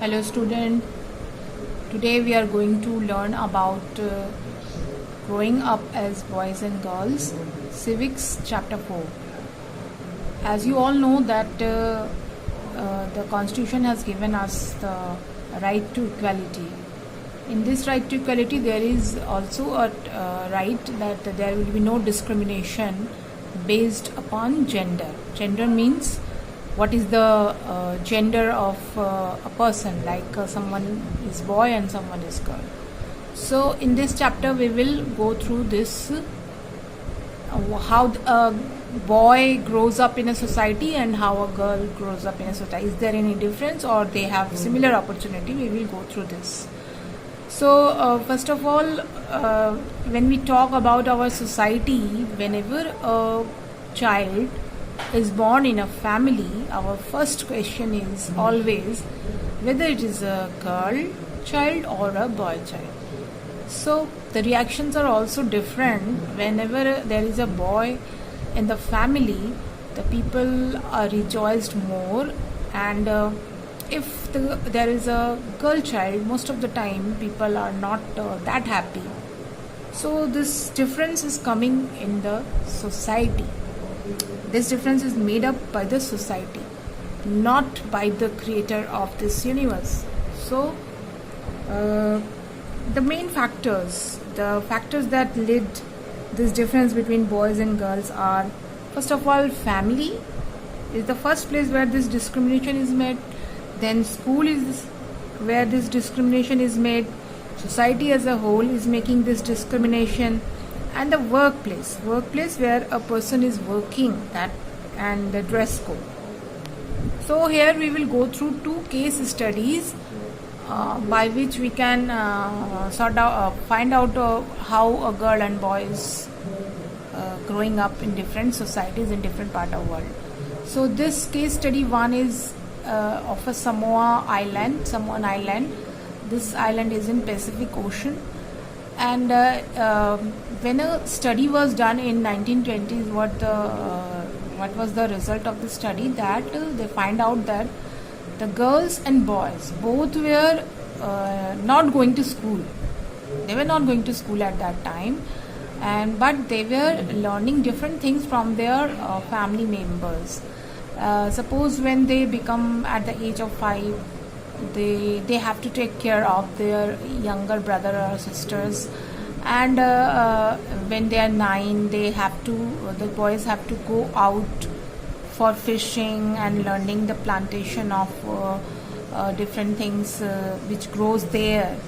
Hello student, today we are going to learn about growing up as boys and girls, civics chapter 4. As you all know that the constitution has given us the right to equality. In this right to equality there is also a right that there will be no discrimination based upon gender. Gender means what is the gender of a person, like someone is boy and someone is girl. So in this chapter we will go through this how a boy grows up in a society and how a girl grows up in a society. Is there any difference or they have similar opportunity? We will go through this. So first of all, when we talk about our society, whenever a child is born in a family, our first question is always whether it is a girl child or a boy child. So the reactions are also different. Whenever there is a boy in the family, the people are rejoiced more, and if there is a girl child, most of the time people are not that happy. So this difference is coming in the society. This difference is made up by the society, not by the creator of this universe. So the main factors, the factors that lead this difference between boys and girls are, first of all, family is the first place where this discrimination is made. Then school is where this discrimination is made. Society as a whole is making this discrimination. And the workplace where a person is working, that and the dress code. So here we will go through two case studies by which we can find out how a girl and boy is growing up in different societies in different part of the world. So this case study one is of a Samoan Island. This island is in Pacific Ocean, and when a study was done in 1920s, what was the result of the study? That they find out that the girls and boys both were not going to school. They were not going to school at that time, but they were learning different things from their family members. Suppose when they become at the age of 5, they have to take care of their younger brother or sisters, and when they are 9, the boys have to go out for fishing and learning the plantation of different things which grows there.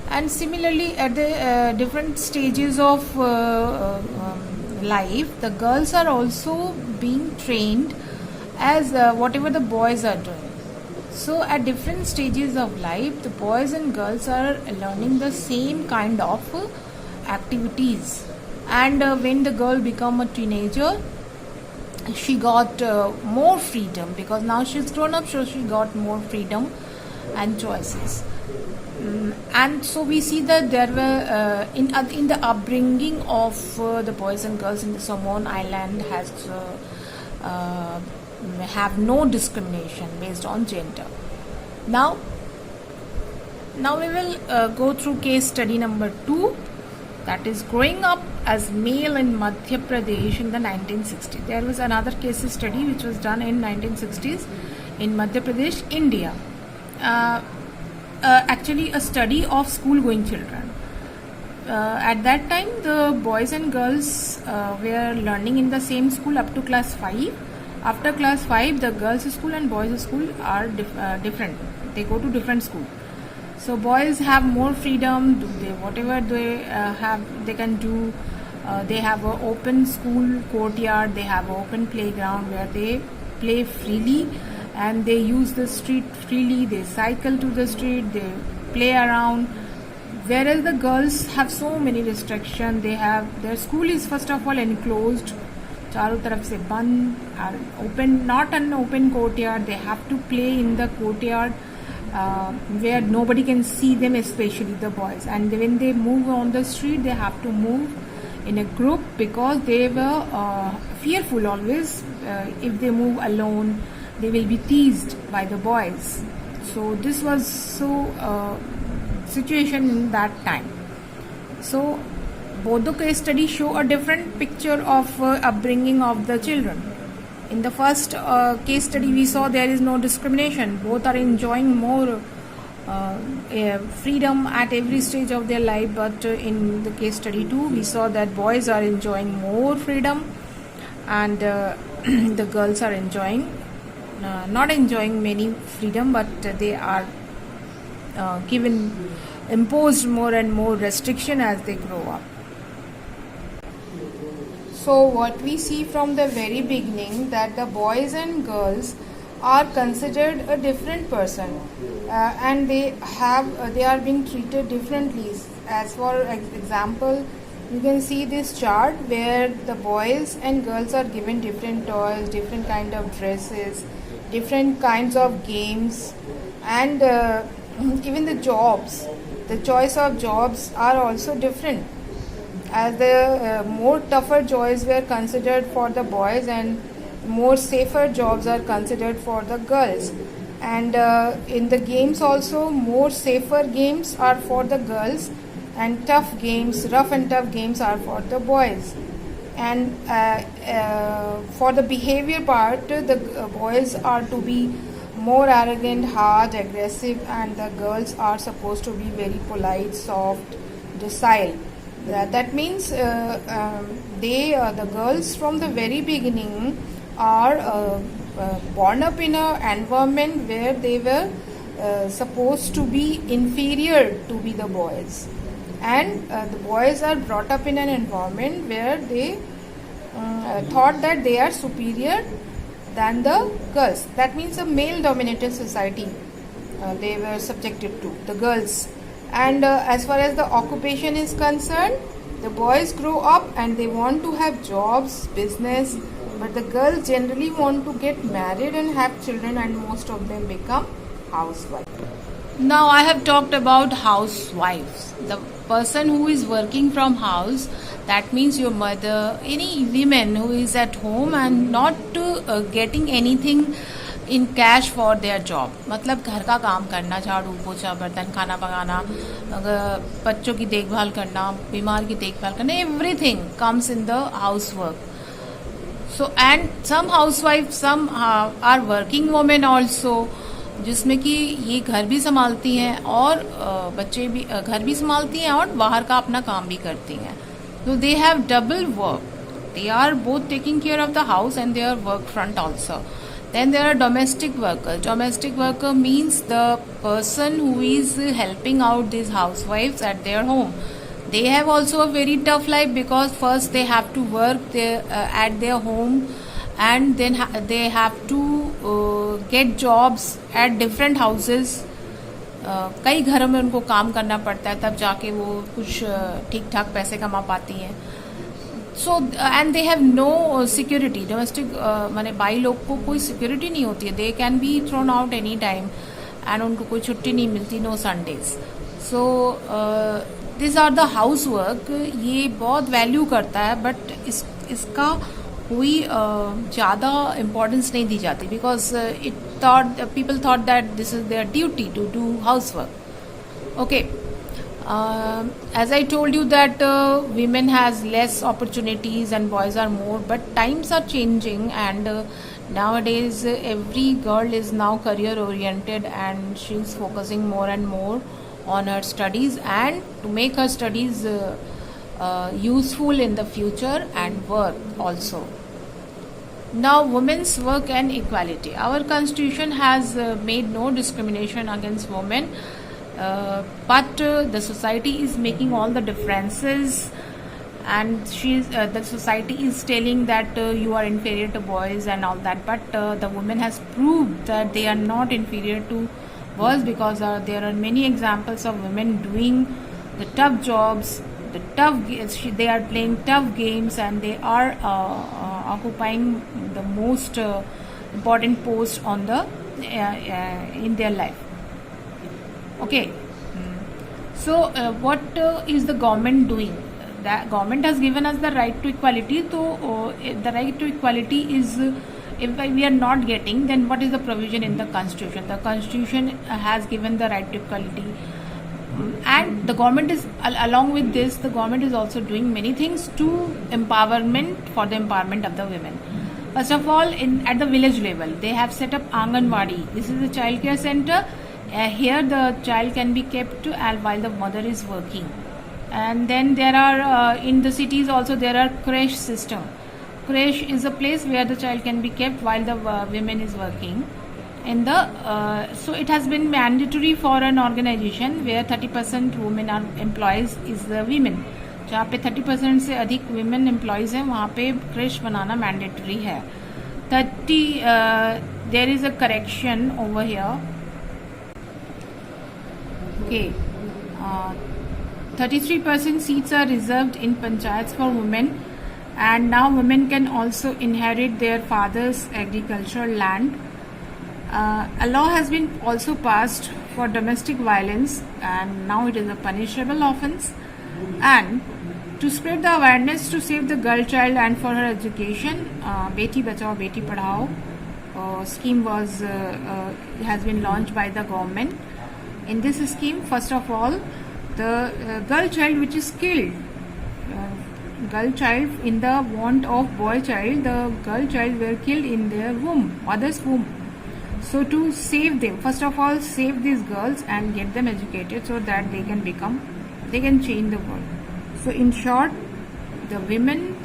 And similarly, at the different stages of life, the girls are also being trained as whatever the boys are doing. So at different stages of life, the boys and girls are learning the same kind of activities. And when the girl become a teenager, she got more freedom, because now she's grown up, so she got more freedom and choices. And so we see that there were in the upbringing of the boys and girls in the Samoan Island has have no discrimination based on gender. Now we will go through case study number 2, that is growing up as male in Madhya Pradesh in the 1960s. There was another case study which was done in 1960s in Madhya Pradesh, India. Actually a study of school going children. At that time the boys and girls were learning in the same school up to class 5. After class 5, the girls' school and boys' school are different. They go to different school. So boys have more freedom. Whatever they have, they can do. They have an open school courtyard. They have an open playground where they play freely, and they use the street freely. They cycle to the street. They play around. Whereas the girls have so many restrictions. Their school is first of all enclosed. चारों तरफ से बंद, open, not an open courtyard. They have to play in the courtyard where nobody can see them, especially the boys. And when they move on the street, they have to move in a group, because they were fearful always. If they move alone, they will be teased by the boys. So this was situation in that time. So both the case studies show a different picture of upbringing of the children. In the first case study, we saw there is no discrimination. Both are enjoying more freedom at every stage of their life. But in the case study 2, we saw that boys are enjoying more freedom, and the girls are enjoying not enjoying many freedom, but they are given imposed more and more restriction as they grow up. So what we see from the very beginning, that the boys and girls are considered a different person, and they are being treated differently. As for example, you can see this chart where the boys and girls are given different toys, different kind of dresses, different kinds of games, and even the jobs. The choice of jobs are also different, as the more tougher jobs were considered for the boys and more safer jobs are considered for the girls. And in the games also, more safer games are for the girls, and tough games, rough and tough games, are for the boys. And for the behavior part, the boys are to be more arrogant, hard, aggressive, and the girls are supposed to be very polite, soft, docile. That means the girls from the very beginning are born up in an environment where they were supposed to be inferior to be the boys, and the boys are brought up in an environment where they thought that they are superior than the girls. That means a male dominated society they were subjected to, the girls. And as far as the occupation is concerned, the boys grow up and they want to have jobs, business, but the girls generally want to get married and have children, and most of them become housewives. Now I have talked about housewives, the person who is working from house. That means your mother, any women who is at home and not getting anything in cash for their job. मतलब घर का काम करना, झाड़ू पोछा, बर्तन, खाना पकाना, बच्चों की देखभाल करना, बीमार की देखभाल करना, everything comes in the house work. So and some housewife, some are working women also, जिसमें कि ये घर भी संभालती हैं और बच्चे भी, घर भी संभालती हैं और बाहर का अपना काम भी करती हैं. So they have double work. They are both taking care of the house and their work front also. Then there are domestic workers. Domestic worker means the person who is helping out these housewives at their home. They have also a very tough life, because first they have to work at their home, and then they have to get jobs at different houses. कई घरों में उनको काम करना पड़ता है, तब जाके वो कुछ ठीक ठाक पैसे कमा पाती हैं. So and they have no security. Domestic माने बाई लोग को कोई सिक्योरिटी नहीं होती है. They can be thrown out any time, and उनको कोई छुट्टी नहीं मिलती, no Sundays. So this are the house work. ये बहुत वैल्यू करता है, बट इसका कोई ज़्यादा इम्पोर्टेंस नहीं दी जाती, because people thought that this is their duty to do housework. Okay, as I told you that women has less opportunities and boys are more, but times are changing, and nowadays every girl is now career oriented, and she's focusing more and more on her studies, and to make her studies useful in the future, and work also. Now, women's work and equality. Our constitution has made no discrimination against women, but the society is making all the differences, and the society is telling that you are inferior to boys and all that. But the woman has proved that they are not inferior to boys, because there are many examples of women doing the tough jobs. They are playing tough games, and they are occupying the most important post on the in their life. Okay, so what is the government doing? The government has given us the right to equality. So the right to equality is if we are not getting, then what is the provision in the constitution? The constitution has given the right to equality, and the government is, along with this, the government is also doing many things to empowerment, for the empowerment of the women. First of all, at the village level, they have set up Anganwadi. This is a child care center. Here the child can be kept while the mother is working. And then there are, in the cities also, there are creche system. Creche is a place where the child can be kept while the women is working. So it has been mandatory for an organization where 30% women are employees is the women. जहाँ पे 30% से अधिक women employees हैं, वहाँ पे creche बनाना mandatory है. There is a correction over here. Okay, 33% seats are reserved in panchayats for women, and now women can also inherit their father's agricultural land. A law has been also passed for domestic violence, and now it is a punishable offence. And to spread the awareness to save the girl child and for her education, Beti Bachao Beti Padhao scheme has been launched by the government. In this scheme, first of all, the girl child which is killed, girl child in the want of boy child, the girl child were killed in their womb, mother's womb. So to save them, first of all, save these girls and get them educated so that they can change the world. So in short, the women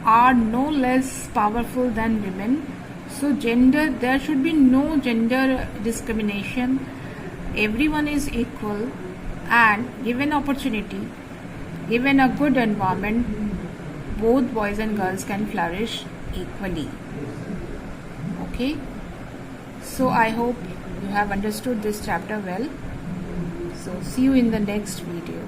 are no less powerful than women. So there should be no gender discrimination. Everyone is equal, and given opportunity, given a good environment, both boys and girls can flourish equally. Okay, so I hope you have understood this chapter well. So see you in the next video.